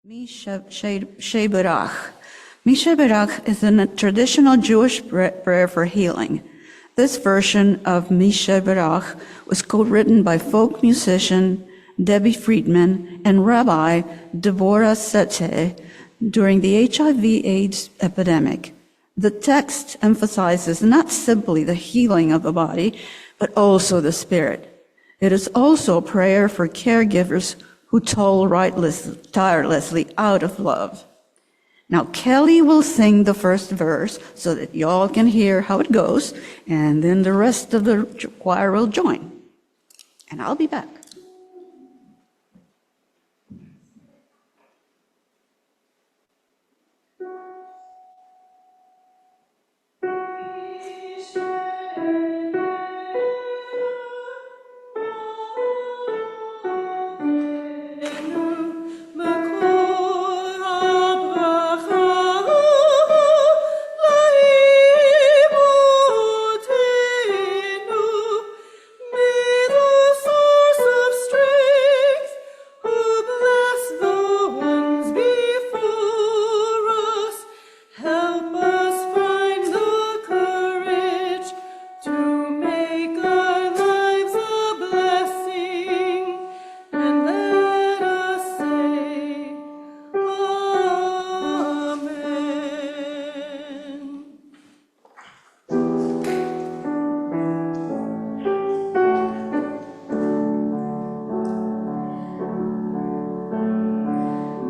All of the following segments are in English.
Sheberach. Sheberach is a traditional Jewish prayer for healing. This version of Sheberach was co-written by folk musician Debbie Friedman and Rabbi Deborah Sete during the HIV/AIDS epidemic. The text emphasizes not simply the healing of the body, but also the spirit. It is also a prayer for caregivers who toil tirelessly out of love. Now, Kelly will sing the first verse so that y'all can hear how it goes, and then the rest of the choir will join. And I'll be back.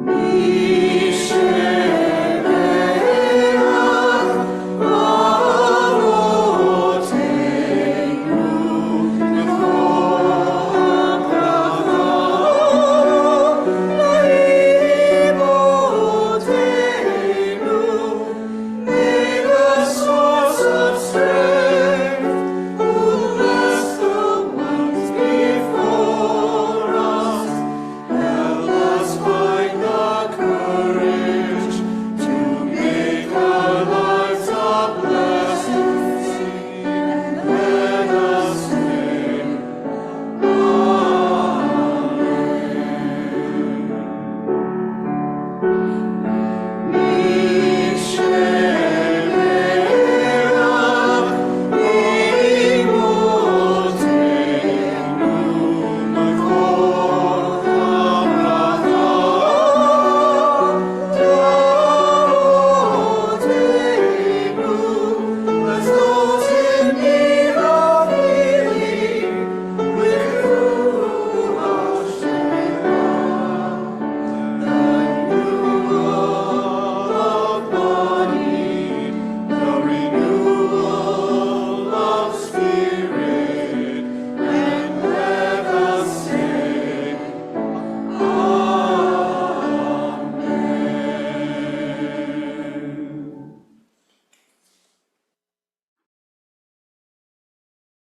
Me.